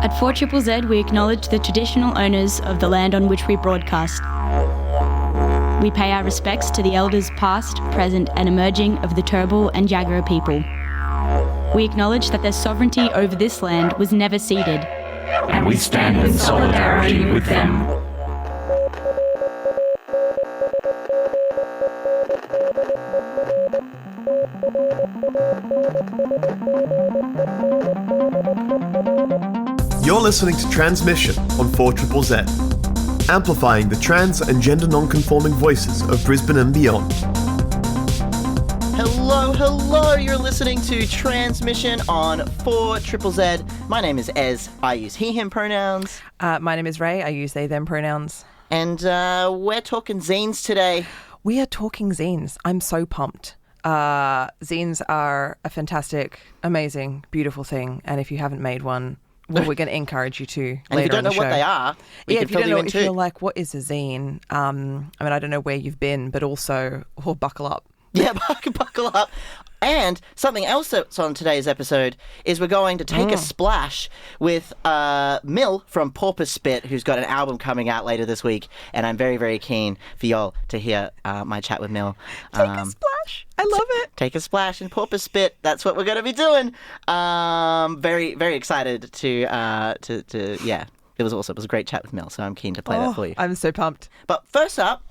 At 4ZZZ, we acknowledge the traditional owners of the land on which we broadcast. We pay our respects to the elders past, present and emerging of the Turrbal and Jagera people. We acknowledge that their sovereignty over this land was never ceded. And we stand in solidarity with them. You're listening to Tranzmission on 4ZZZ, amplifying the trans and gender non-conforming voices of Brisbane and beyond. Hello, you're listening to Tranzmission on 4ZZZ. My name is Ez, I use he, him pronouns. My name is Ray, I use they, them pronouns. And we're talking zines today. We are talking zines. I'm so pumped. Zines are a fantastic, amazing, beautiful thing. And if you haven't made one, well, we're going to encourage you to. And if you don't know what they are, we can fill you in too. If you're like, what is a zine? I mean, I don't know where you've been, but also, buckle up. Yeah, buckle up. And something else that's on today's episode is we're going to take a splash with Mill from Porpoise, who's got an album coming out later this week. And I'm very, very keen for y'all to hear my chat with Mill. Take a splash. I love it. Take a splash in Porpoise. That's what we're going to be doing. Very, very excited to yeah. It was awesome. It was a great chat with Mill, so I'm keen to play that for you. I'm so pumped. But first up,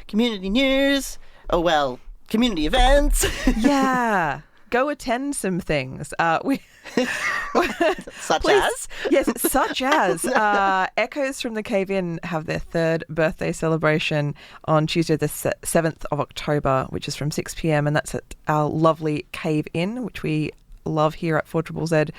community news. Oh, well, community events. Yeah. Go attend some things. Such as? Yes, such as. Echoes from the Cave Inn have their third birthday celebration on Tuesday the 7th of October, which is from 6 p.m. And that's at our lovely Cave Inn, which we love here at 4ZZZ.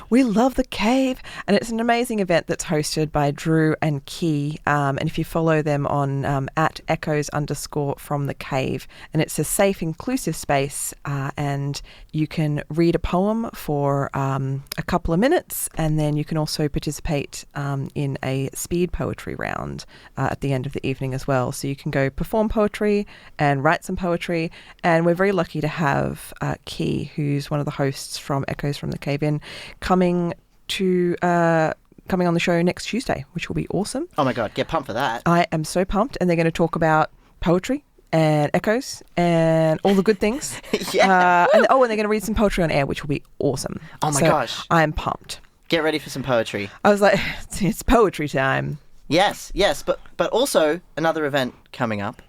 We love the Cave, and it's an amazing event that's hosted by Drew and Key, and if you follow them on at echoes_from the Cave, and it's a safe, inclusive space, and you can read a poem for a couple of minutes, and then you can also participate in a speed poetry round at the end of the evening as well. So you can go perform poetry and write some poetry, and we're very lucky to have Key, who's one of the hosts from Echoes from the Cave In, coming on the show next Tuesday, which will be awesome. Oh my God, get pumped for that. I am so pumped. And they're going to talk about poetry and echoes and all the good things. Yeah. And they're going to read some poetry on air, which will be awesome. Oh my gosh. I'm pumped. Get ready for some poetry. I was like, it's poetry time. Yes, but also another event coming up.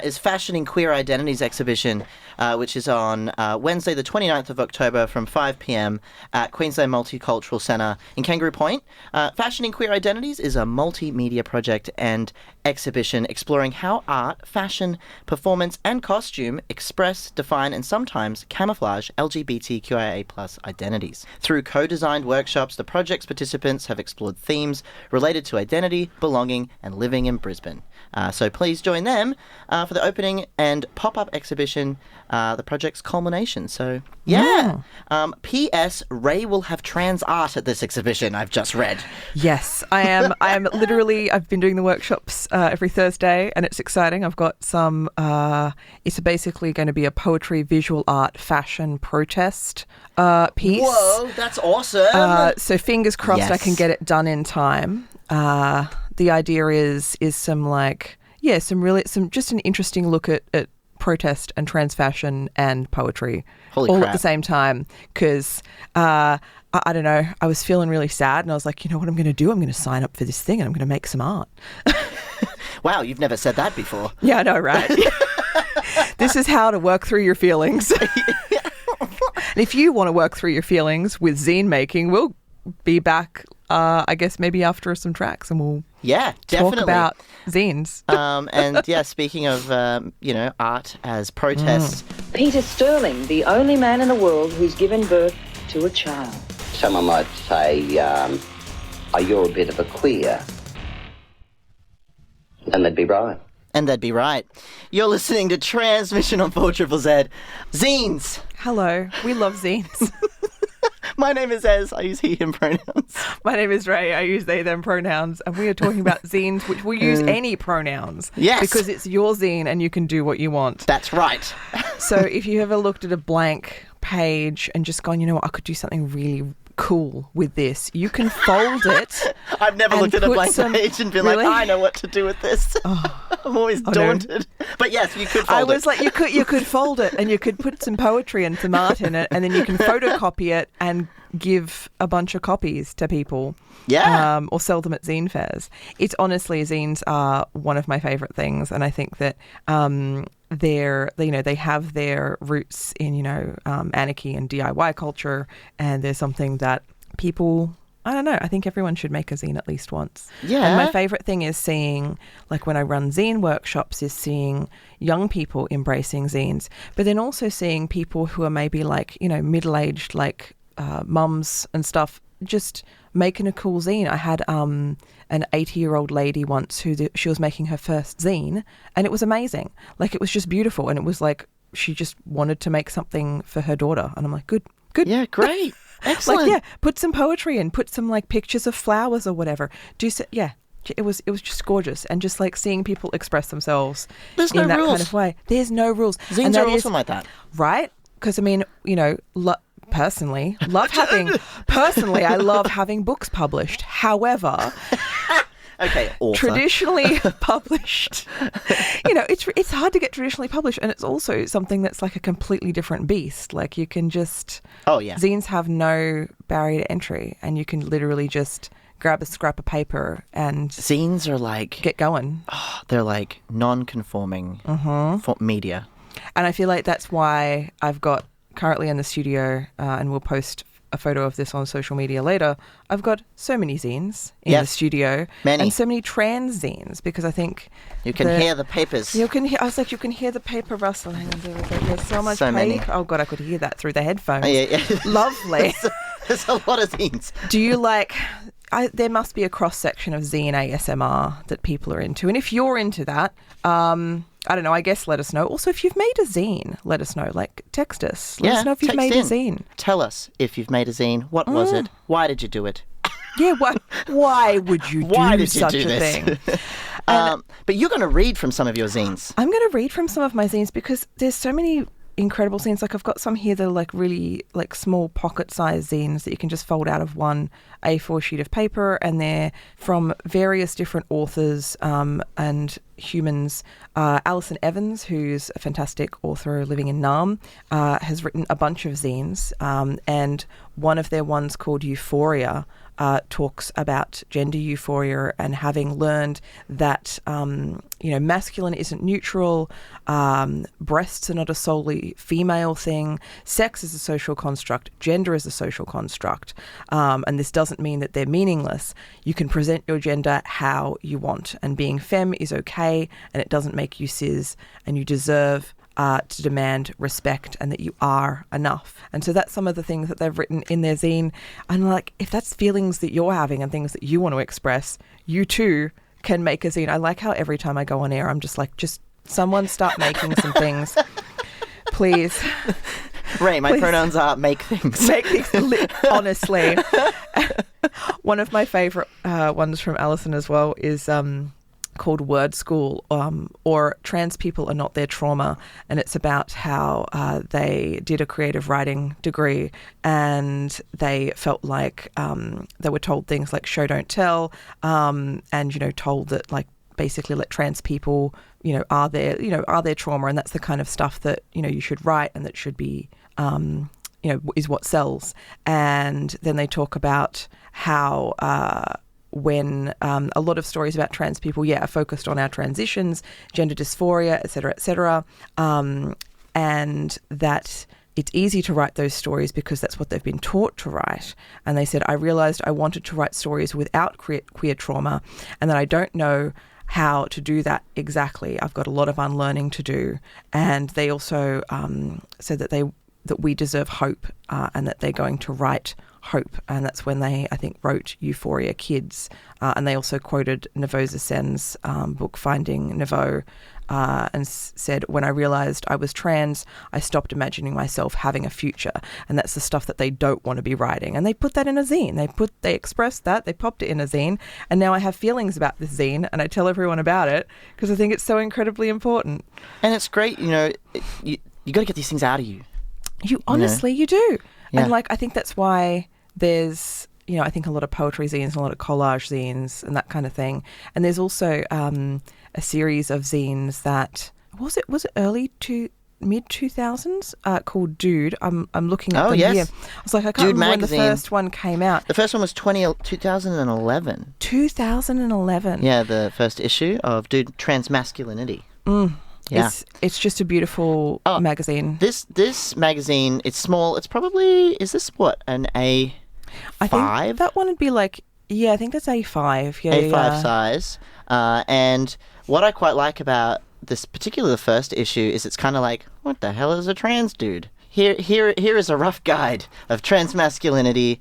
Is Fashioning Queer Identities exhibition, which is on Wednesday the 29th of October from 5 p.m. at Queensland Multicultural Centre in Kangaroo Point. Fashioning Queer Identities is a multimedia project and exhibition exploring how art, fashion, performance and costume express, define and sometimes camouflage LGBTQIA+ identities. Through co-designed workshops, the project's participants have explored themes related to identity, belonging and living in Brisbane. So please join them for the opening and pop-up exhibition, the project's culmination. So, yeah. P.S. Ray will have trans art at this exhibition, I've just read. Yes, I am. I've been doing the workshops every Thursday, and it's exciting. I've got some, it's basically going to be a poetry, visual art, fashion protest piece. Whoa, that's awesome. So fingers crossed I can get it done in time. The idea is some just an interesting look at protest and trans fashion and poetry at the same time, because I don't know, I was feeling really sad and I was like, you know what I'm going to do? I'm going to sign up for this thing and I'm going to make some art. Wow, you've never said that before. Yeah, I know, right? This is how to work through your feelings. And if you want to work through your feelings with zine making, we'll be back, I guess maybe after some tracks, and we'll talk about zines. And speaking of art as protest. Peter Sterling, the only man in the world who's given birth to a child. Someone might say, you're a bit of a queer. And they'd be right. And they'd be right. You're listening to Tranzmission on 4ZZZ. Zines. Hello. We love zines. My name is Ez. I use he, him pronouns. My name is Ray. I use they, them pronouns. And we are talking about zines, which will use any pronouns. Yes. Because it's your zine and you can do what you want. That's right. So if you ever looked at a blank page and just gone, you know what, I could do something really cool with this. You can fold it. I've never looked at a blank page and been Really? like, I know what to do with this. I'm always daunted. But yes, you could fold it. I was like, you could fold it and you could put some poetry and some art in it, and then you can photocopy it and give a bunch of copies to people. Yeah. Or sell them at zine fairs. It's honestly, zines are one of my favourite things, and I think that they have their roots in anarchy and DIY culture, and there's something that people, I don't know, I think everyone should make a zine at least once. Yeah. And my favourite thing is seeing, like when I run zine workshops, is seeing young people embracing zines, but then also seeing people who are maybe like, middle-aged, like mums and stuff, just making a cool zine. I had an 80-year-old lady once she was making her first zine, and it was amazing. Like, it was just beautiful, and it was like she just wanted to make something for her daughter, and I'm like, good. Yeah, great. Excellent. Like, yeah, put some poetry in, put some like pictures of flowers or whatever. It was just gorgeous, and just like seeing people express themselves in that kind of way. There's no rules. Zines are awesome like that, right? Because I mean, personally, I love having books published. However, okay, author. Traditionally published, it's hard to get traditionally published, and it's also something that's like a completely different beast. Like, you can just zines have no barrier to entry, and you can literally just grab a scrap of paper and zines are like get going. They're like non-conforming for media, and I feel like that's why I've got currently in the studio, and we'll post a photo of this on social media later, I've got so many zines in the studio. Many. And so many trans zines, because I think you can hear the papers. You can hear the paper rustling. There's so much paper. Many. Oh, God, I could hear that through the headphones. Oh, yeah. Lovely. There's a lot of zines. Do you like... there must be a cross-section of zine ASMR that people are into. And if you're into that... I don't know, I guess let us know. Also, if you've made a zine, let us know. Like, text us. Let us know if you've made a zine. Tell us if you've made a zine. What was it? Why did you do it? Yeah, why would you do such a thing? But you're going to read from some of your zines. I'm going to read from some of my zines because there's so many incredible zines. Like, I've got some here that are like really like small pocket-sized zines that you can just fold out of one A4 sheet of paper, and they're from various different authors and humans. Alison Evans, who's a fantastic author living in Naarm, has written a bunch of zines, and one of their ones called Euphoria talks about gender euphoria and having learned that masculine isn't neutral, breasts are not a solely female thing, sex is a social construct, gender is a social construct, and this doesn't mean that they're meaningless. You can present your gender how you want, and being femme is okay, and it doesn't make you cis, and you deserve to demand respect, and that you are enough. And so that's some of the things that they've written in their zine. And like, if that's feelings that you're having and things that you want to express, you too can make a zine. I like how every time I go on air, I'm just like, just someone start making some things. Please. Ray, my pronouns are make things. Make things, honestly. One of my favourite ones from Alison as well is called Word School, or Trans People Are Not Their Trauma, and it's about how they did a creative writing degree, and they felt like they were told things like show don't tell, and told that like basically like trans people are their trauma, and that's the kind of stuff that you should write, and that should be is what sells. And then they talk about how when a lot of stories about trans people, are focused on our transitions, gender dysphoria, et cetera, and that it's easy to write those stories because that's what they've been taught to write. And they said, I realised I wanted to write stories without queer trauma, and that I don't know how to do that exactly. I've got a lot of unlearning to do. And they also said that we deserve hope, and that they're going to write hope. And that's when they, I think, wrote Euphoria Kids. And they also quoted Novosa Sen's book, Finding Nouveau, and said, when I realised I was trans, I stopped imagining myself having a future. And that's the stuff that they don't want to be writing. And they put that in a zine. They expressed that, they popped it in a zine. And now I have feelings about this zine, and I tell everyone about it because I think it's so incredibly important. And it's great, you got to get these things out of you. You honestly, you do. Yeah. And I think that's why there's, I think a lot of poetry zines and a lot of collage zines and that kind of thing. And there's also a series of zines that, was it early to mid-2000s called Dude. I'm looking at them here. I was like, I can't Dude remember magazine. when the first one came out. The first one was 2011. 2011. Yeah, the first issue of Dude Transmasculinity. Yeah. It's just a beautiful magazine. This magazine, it's small. It's probably, is this what, an A5? I think that one would be like, I think that's A5. Yeah, A5 size. And what I quite like about this particular first issue is it's kind of like, what the hell is a trans dude? Here is a rough guide of transmasculinity,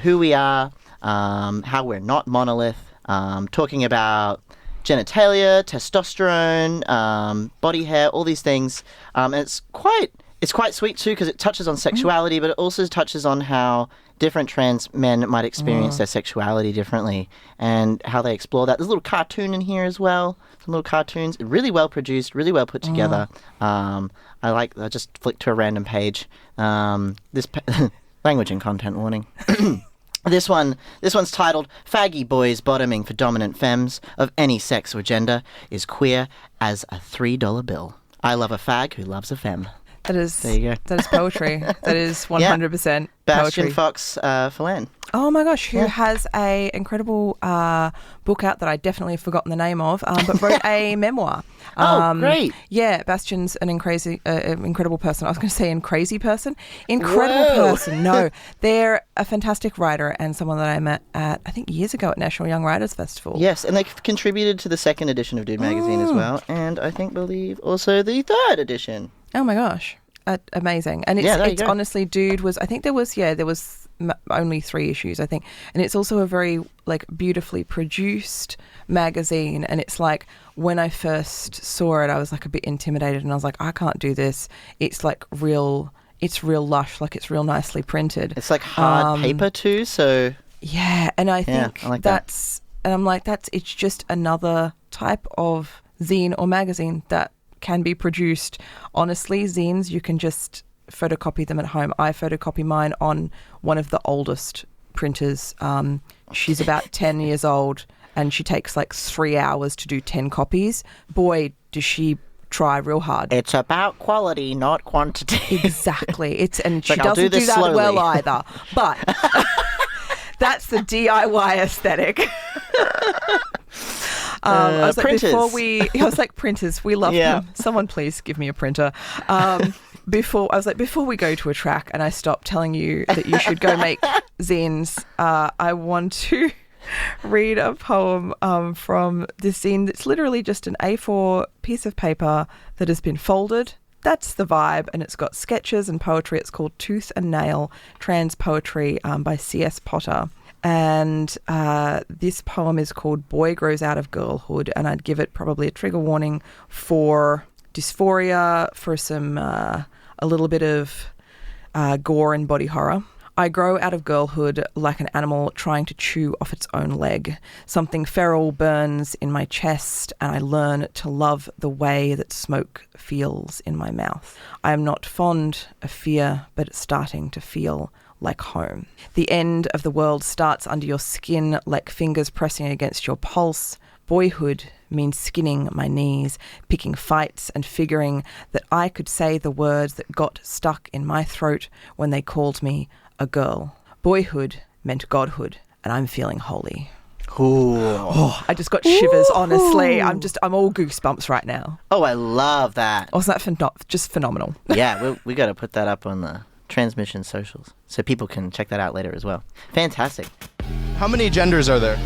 who we are, how we're not monolith, talking about genitalia, testosterone, body hair, all these things. And it's quite sweet too, because it touches on sexuality, but it also touches on how different trans men might experience their sexuality differently and how they explore that. There's a little cartoon in here as well. Some little cartoons. Really well produced, really well put together. I just flicked to a random page. Language and content warning. This one's titled "Faggy Boys Bottoming for Dominant Femmes of Any Sex or Gender is Queer as a $3 Bill. I love a fag who loves a femme." That is, there you go. That is poetry. That is 100% Bastian poetry. Fox Phelan. Oh my gosh, who has a incredible book out that I definitely have forgotten the name of, but wrote a memoir. Great. Yeah, Bastian's an incredible person. I was going to say crazy person. Incredible person. No, they're a fantastic writer and someone that I met at, I think, years ago at National Young Writers Festival. Yes, and they contributed to the second edition of Dude magazine as well, and I believe also the third edition. Oh my gosh. Amazing. And it's honestly, Dude was, I think there was only 3 issues, I think. And it's also a very beautifully produced magazine. And it's like, when I first saw it, I was a bit intimidated and I was like, I can't do this. It's real lush, it's real nicely printed. It's hard paper too, so. Yeah. And I think I like and I'm like, it's just another type of zine or magazine that can be produced. Honestly, zines, you can just photocopy them at home. I photocopy mine on one of the oldest printers. She's about 10 years old and she takes 3 hours to do 10 copies. Boy, does she try real hard. It's about quality, not quantity. Exactly. She I'll doesn't do that slowly. well either. But that's the DIY aesthetic. I was printers. Printers, we love them. Someone please give me a printer. Before we go to a track and I stop telling you that you should go make zines, I want to read a poem from this zine that's literally just an A4 piece of paper that has been folded. That's the vibe, and it's got sketches and poetry. It's called Tooth and Nail, Trans Poetry by C.S. Potter. And this poem is called Boy Grows Out of Girlhood, and I'd give it probably a trigger warning for dysphoria, for some a little bit of gore and body horror. I grow out of girlhood like an animal trying to chew off its own leg. Something feral burns in my chest, and I learn to love the way that smoke feels in my mouth. I am not fond of fear, but it's starting to feel like home. The end of the world starts under your skin, like fingers pressing against your pulse. Boyhood means skinning my knees, picking fights and figuring that I could say the words that got stuck in my throat when they called me a girl. Boyhood meant godhood, and I'm feeling holy. Ooh. Oh, I just got shivers, honestly. I'm all goosebumps right now. Oh, I love that. Wasn't that just phenomenal? Yeah, we got to put that up on the Tranzmission socials so people can check that out later as well. Fantastic. How many genders are there?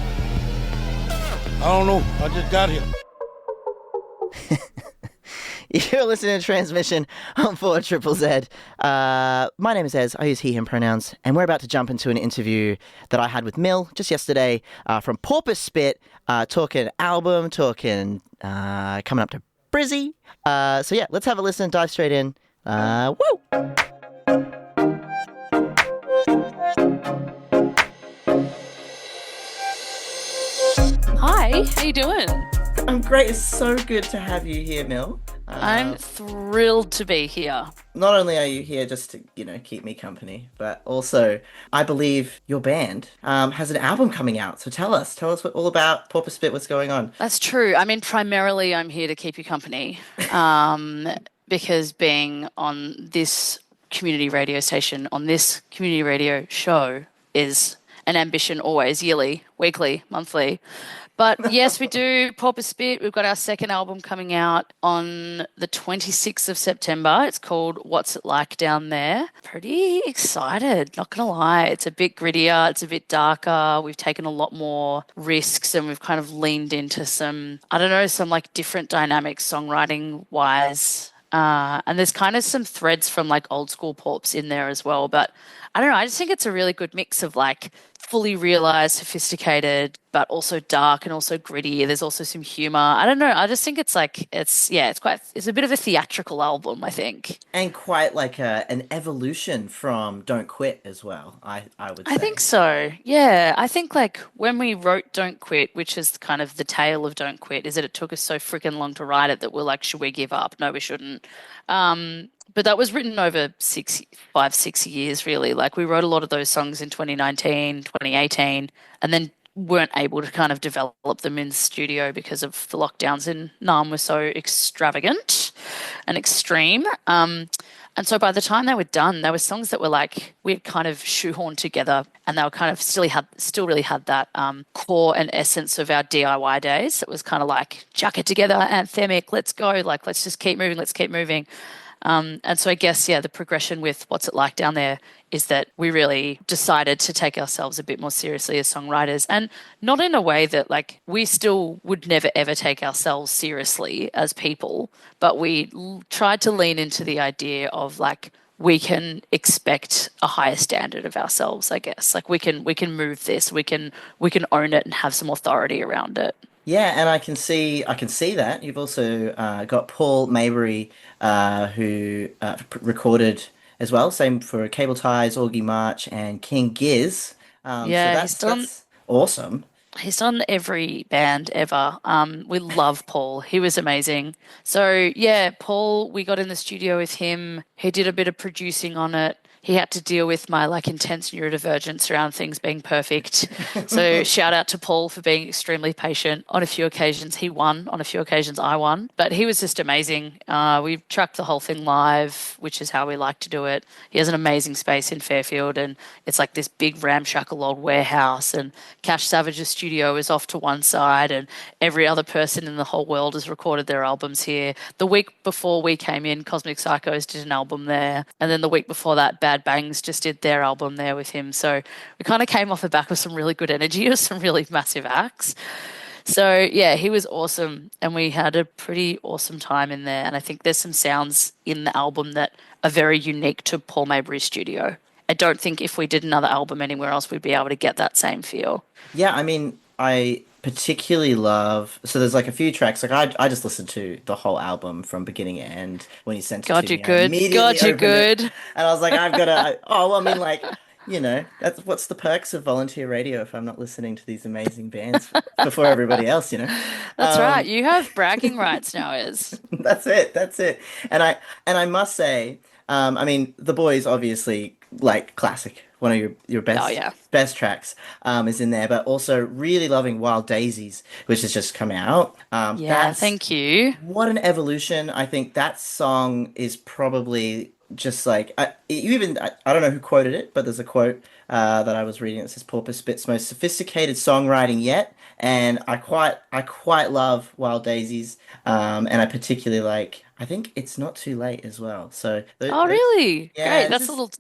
I don't know. I just got here. You're listening to Tranzmission on 4ZZZ. My name is Ez. I use he, him pronouns. And we're about to jump into an interview that I had with Mill just yesterday from Porpoise Spit, talking album, talking coming up to Brizzy. So yeah, let's have a listen, dive straight in. Woo! Hi, how you doing? I'm great. It's so good to have you here, Mill. I'm thrilled to be here. not only are you here just to, keep me company, but also I believe your band has an album coming out. So tell us all about Porpoise Spit, what's going on. That's true. I mean, primarily I'm here to keep you company because being on this community radio station, on this community radio show is an ambition always, yearly, weekly, monthly. But yes, we do Porpoise Spit. We've got our second album coming out on the 26th of September. It's called What's It Like Down There. Pretty excited, not going to lie. It's a bit grittier. It's a bit darker. We've taken a lot more risks and we've kind of leaned into some like different dynamics songwriting wise. And there's kind of some threads from like old school Porps in there as well. But I don't know. I just think it's a really good mix of like fully realized, sophisticated, but also dark and also gritty. There's also some humor. I don't know. I just think it's a bit of a theatrical album, I think. And quite like an evolution from Don't Quit as well, I would say. I think so. Yeah. I think like when we wrote Don't Quit, which is kind of the tale of Don't Quit, is that it took us so freaking long to write it that we're like, should we give up? No, we shouldn't. But that was written over 6 years, really. Like we wrote a lot of those songs in 2019, 2018, and then weren't able to kind of develop them in the studio because of the lockdowns in Naarm were so extravagant and extreme. And so by the time they were done, there were songs that were like we had kind of shoehorned together, and they were kind of still really had that core and essence of our DIY days. It was kind of like chuck it together, anthemic, let's go, like let's just keep moving, let's keep moving. And so I guess, the progression with What's It Like Down There is that we really decided to take ourselves a bit more seriously as songwriters, and not in a way that like we still would never ever take ourselves seriously as people, but we tried to lean into the idea of like we can expect a higher standard of ourselves, I guess. Like we can move this, we can own it and have some authority around it. Yeah, and I can see that. You've also got Paul Mabry, who recorded as well. Same for Cable Ties, Augie March, and King Giz. That's awesome. He's done every band ever. We love Paul. He was amazing. So, Paul, we got in the studio with him. He did a bit of producing on it. He had to deal with my like intense neurodivergence around things being perfect. So shout out to Paul for being extremely patient. On a few occasions he won, on a few occasions I won. But he was just amazing. We tracked the whole thing live, which is how we like to do it. He has an amazing space in Fairfield, and it's like this big ramshackle old warehouse, and Cash Savage's studio is off to one side, and every other person in the whole world has recorded their albums here. The week before we came in, Cosmic Psychos did an album there. And then the week before that, Bad Bangs just did their album there with him. So we kind of came off the back with some really good energy of some really massive acts. So he was awesome, and we had a pretty awesome time in there. And I think there's some sounds in the album that are very unique to Paul Mabry's studio. I don't think if we did another album anywhere else, we'd be able to get that same feel. Yeah, I mean, I particularly love, so there's like a few tracks, like I just listened to the whole album from beginning to end when you sent it to me. God, you're good. And I was like, I've got to, that's what's the perks of volunteer radio if I'm not listening to these amazing bands before everybody else, That's right. You have bragging rights now, Iz. That's it. And I must say, I mean, The Boys obviously like classic. One of your best tracks is in there, but also really loving Wild Daisies, which has just come out. Thank you. What an evolution. I think that song is probably just like, I don't know who quoted it, but there's a quote that I was reading that says Porpoise Spit's most sophisticated songwriting yet. And I quite love Wild Daisies, and I particularly like, I think It's Not Too Late as well. So really? Yeah, great.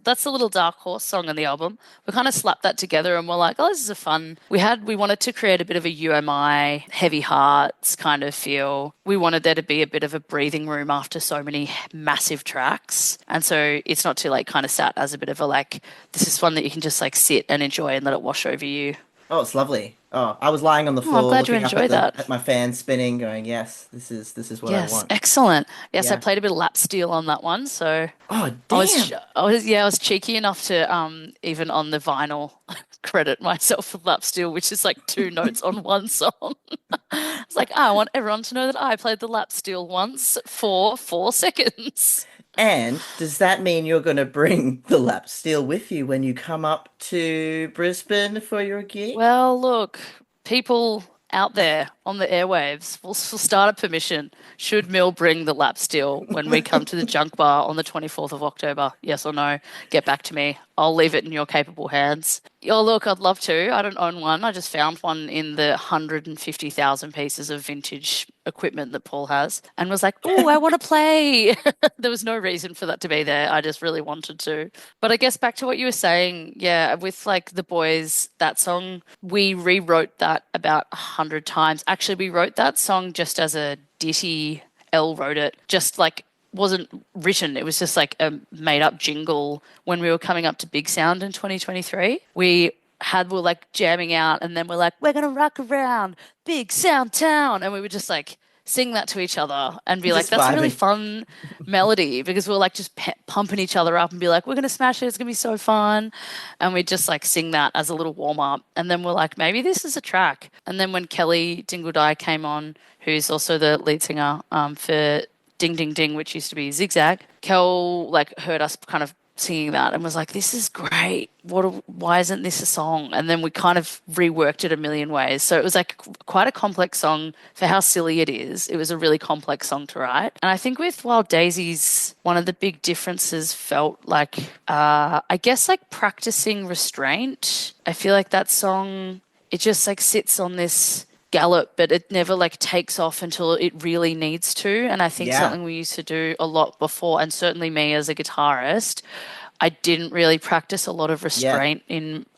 That's a little dark horse song on the album. We kind of slapped that together and we're like, this is a fun. We wanted to create a bit of a UMI, heavy hearts kind of feel. We wanted there to be a bit of a breathing room after so many massive tracks. And so It's Not Too Late kind of sat as a bit of a like, this is one that you can just like sit and enjoy and let it wash over you. Oh, it's lovely. Oh, I was lying on the floor looking up at my fan spinning, going, yes, this is what I want. Yes, excellent. Yes, I played a bit of lap steel on that one, so damn. I was cheeky enough to even on the vinyl credit myself for lap steel, which is like 2 notes on one song. It's like, I want everyone to know that I played the lap steel once for 4 seconds. And does that mean you're going to bring the lap steel with you when you come up to Brisbane for your gig? Well, look, people out there on the airwaves, we'll start a permission. Should Mill bring the lap steel when we come to the junk bar on the 24th of October? Yes or no? Get back to me. I'll leave it in your capable hands. Oh, look, I'd love to. I don't own one. I just found one in the 150,000 pieces of vintage equipment that Paul has and was like, oh, I want to play. There was no reason for that to be there. I just really wanted to. But I guess back to what you were saying, yeah, with like the boys, that song, we rewrote that about 100 times. Actually, we wrote that song just as a ditty. Elle wrote it, just like wasn't written. It was just like a made up jingle when we were coming up to Big Sound in 2023. We were like jamming out and then we're like, we're going to rock around Big Sound Town. And we would just like sing that to each other and be like, that's a really fun melody, because we were like just pumping each other up and be like, we're going to smash it. It's going to be so fun. And we'd just like sing that as a little warm up. And then we're like, maybe this is a track. And then when Kelly Dingledye came on, who's also the lead singer for Ding Ding Ding, which used to be Zigzag, Kel like heard us kind of singing that and was like, this is great. Why isn't this a song? And then we kind of reworked it a million ways. So it was like quite a complex song for how silly it is. It was a really complex song to write. And I think with Wild Daisies, one of the big differences felt like, I guess like practicing restraint. I feel like that song, it just like sits on this gallop, but it never like takes off until it really needs to. And I think something we used to do a lot before, and certainly me as a guitarist, I didn't really practice a lot of restraint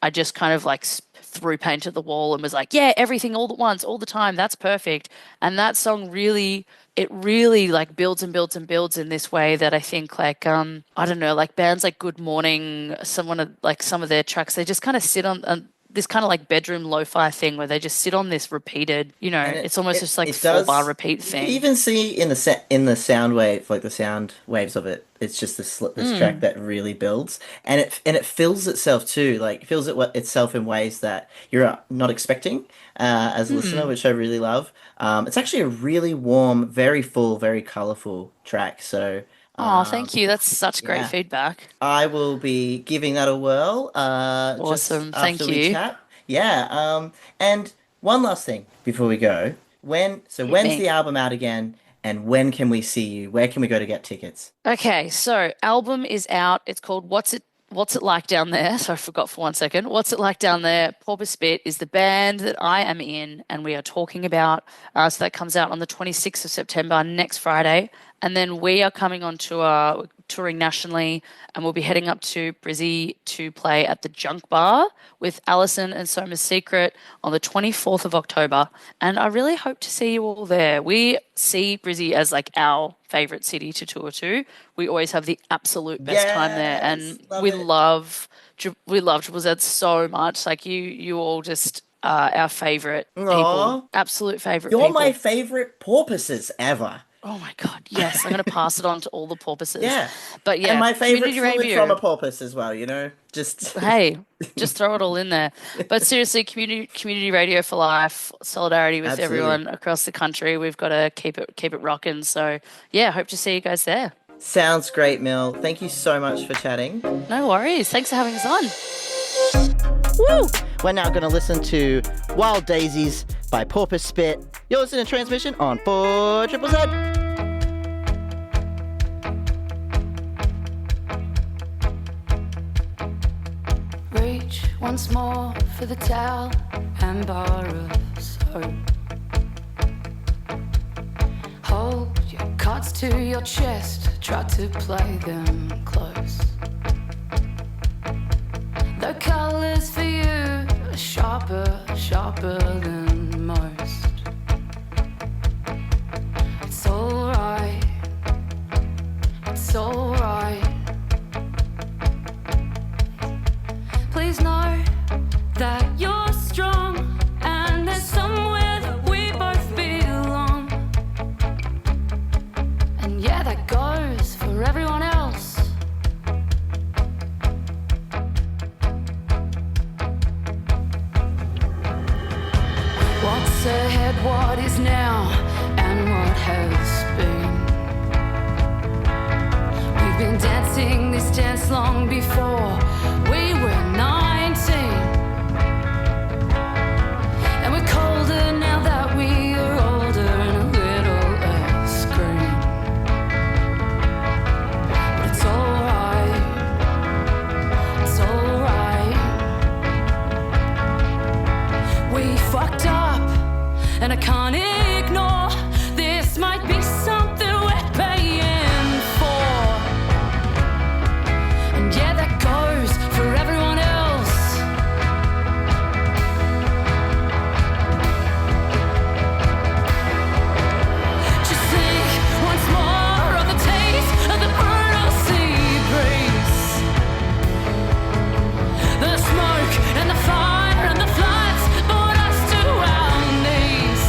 I just kind of like threw paint at the wall and was like, yeah, everything all at once, all the time, that's perfect. And that song really like builds and builds and builds in this way that I think like, I don't know, like bands like Good Morning, some of their tracks, they just kind of sit on this kind of like bedroom lo-fi thing where they just sit on this repeated, it's almost just like 4-bar repeat thing. You even see in the sound wave, like the sound waves of it, it's just this track that really builds, and it fills itself too, like fills itself in ways that you're not expecting as a listener, which I really love. It's actually a really warm, very full, very colourful track. So. Oh, thank you. That's such great feedback. I will be giving that a whirl. Awesome. Thank you. Chat. Yeah. And one last thing before we go. When's the album out again? And when can we see you? Where can we go to get tickets? Okay, so album is out. It's called What's It Like Down There? So I forgot for 1 second. What's It Like Down There? Porpoise is the band that I am in and we are talking about. So that comes out on the 26th of September, next Friday. And then we are coming on tour, touring nationally, and we'll be heading up to Brizzy to play at the Junk Bar with Alison and Soma's Secret on the 24th of October. And I really hope to see you all there. We see Brizzy as like our favourite city to tour to. We always have the absolute best time there, and we love Triple Z so much. Like you all just our favourite people, absolute favourite. You're my favourite porpoises ever. Oh my God, yes. I'm going to pass it on to all the porpoises. Yeah. But yeah. And my favourite fluid from a porpoise as well, just... Hey, just throw it all in there. But seriously, community radio for life, solidarity with everyone across the country. We've got to keep it rocking. So yeah, hope to see you guys there. Sounds great, Mel. Thank you so much for chatting. No worries. Thanks for having us on. Woo! We're now going to listen to Wild Daisies by Porpoise Spit. You're listening to Transmission on 4 Triple Z. Reach once more for the towel and bar of soap. Hold your cards to your chest, try to play them close. The colours for you are sharper than most. It's alright, please know that you're strong and there's somewhere that we both belong. And yeah, that goes for everyone else. What's ahead, what is now, and what has been. We've been dancing this dance long before we were 19. And we're colder now that we are older and a little less green. But it's alright. It's alright. We fucked up and I can't ignore. This might be something we're paying for. And yeah, that goes for everyone else. Just think once more of the taste of the brutal sea breeze. The smoke and the fire and the floods brought us to our knees.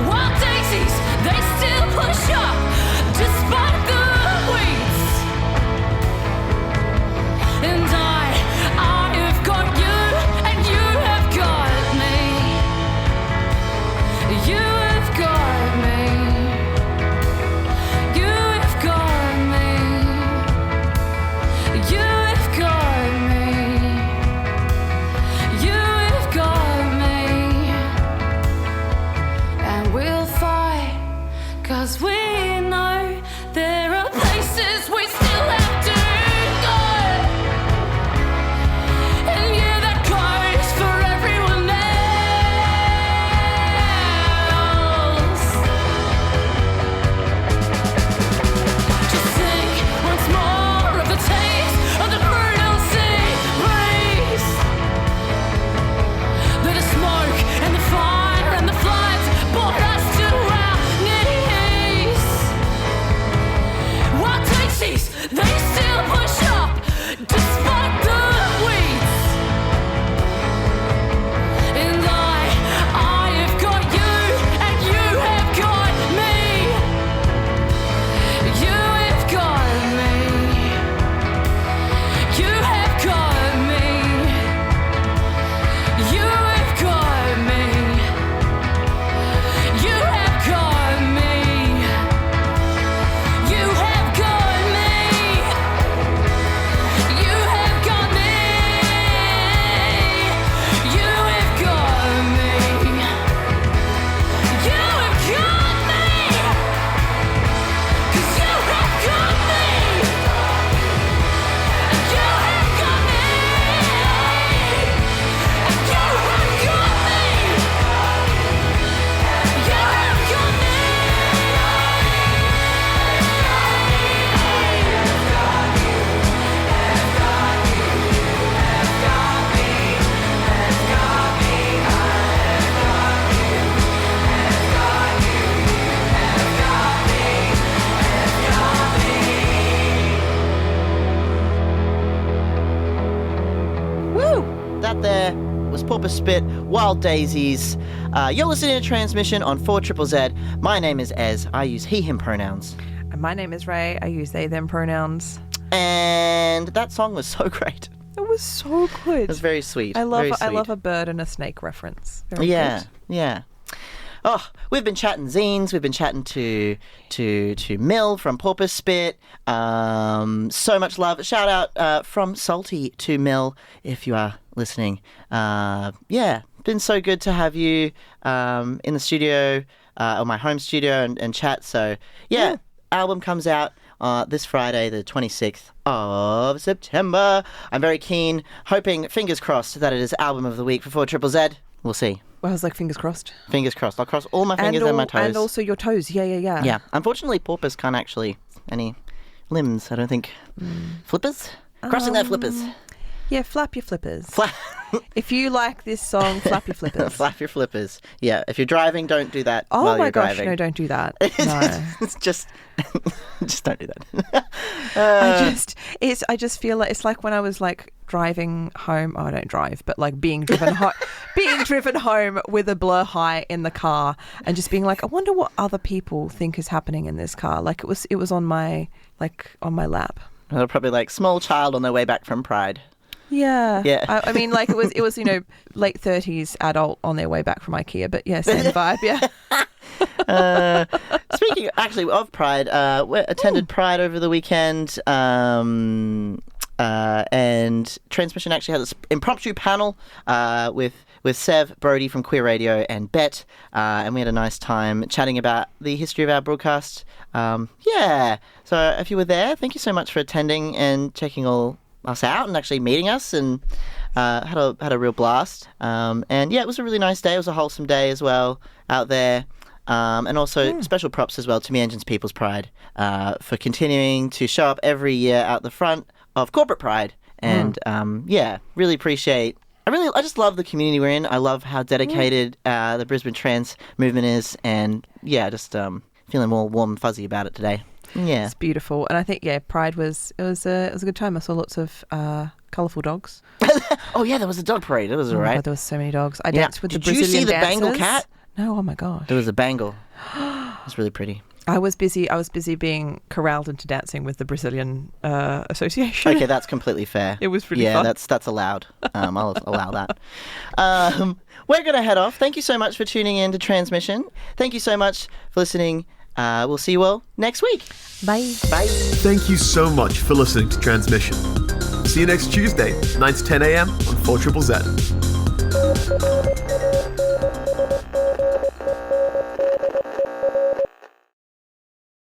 Wild daisies, they still push up despite the weeds. And I have got you and you have got me. You have got me. You have got me. You have got me. You have got me. And we'll fight, 'cause we know there are places we still have to go. And yeah, that goes for everyone else. Just think once more of the taste of the brutal sea breeze. Let the smoke and the fire and the floods brought us to our knees. Wild daisies, they still push up despite the weeds. And I have got you and you have got me. You have got me. You have got me. You have got me. You have got me. You have got me. You have got me. You have got me. You have got me. 'Cause you have got me. And you have got me. And you have got me. You have got me. Woo! That there was Porpoise Spit, Wild Daisies. You're listening to Transmission on 4ZZZ. My name is Ez. I use he, him pronouns. And my name is Ray. I use they, them pronouns. And that song was so great. It was so good. It was very sweet. I very love sweet. a bird and a snake reference. Very Yeah, good. yeah. Oh, we've been chatting zines. We've been chatting to Mill from Porpoise Spit. So much love. Shout out from Salty to Mill if you are listening. Yeah, been so good to have you in the studio, or my home studio, and chat. So yeah, album comes out this Friday, the 26th of September. I'm very keen, hoping, fingers crossed, that it is album of the week for 4ZZZ. We'll see. Well, I was like, fingers crossed. Fingers crossed. I'll cross all my fingers and my toes. And also your toes. Yeah. Yeah. Unfortunately, Porpoise can't actually any limbs, I don't think. Flippers? Crossing their flippers. Yeah, flap your flippers. If you like this song, flap your flippers. Flap your flippers. Yeah, if you're driving, don't do that Oh while my you're gosh, driving. no, don't do that. No. It's just don't do that. I just feel like it's like when I was like driving home. Oh, I don't drive, but like being driven home with a Blur High in the car and just being like, I wonder what other people think is happening in this car. Like it was on my lap. They're probably like small child on their way back from Pride. Yeah. I mean, like it was late 30s adult on their way back from IKEA, but yeah, same vibe. Yeah. speaking actually of Pride, we attended Pride over the weekend. And Tranzmission actually had this impromptu panel with Sev, Brody from Queer Radio, and Bet, and we had a nice time chatting about the history of our broadcast. So if you were there, thank you so much for attending and checking all us out and actually meeting us, and had a real blast. It was a really nice day. It was a wholesome day as well out there. And also special props as well to Megandjin's People's Pride for continuing to show up every year out the front of corporate Pride. And really appreciate. I just love the community we're in. I love how dedicated the Brisbane trans movement is, and just feeling more warm and fuzzy about it today. Yeah, it's beautiful, and I think Pride was a good time. I saw lots of colourful dogs. Oh yeah, there was a dog parade. It was alright. God, there was so many dogs. I danced with the Did you Brazilian see the dancers. Bengal cat? No, oh my gosh. There was a Bengal. It was really pretty. I was busy being corralled into dancing with the Brisbane Association. Okay, that's completely fair. It was really fun. Yeah, that's allowed. I'll allow that. We're going to head off. Thank you so much for tuning in to Tranzmission. Thank you so much for listening. We'll see you all next week. Bye. Bye. Thank you so much for listening to Tranzmission. See you next Tuesday, 9 to 10 a.m. on 4ZZZ.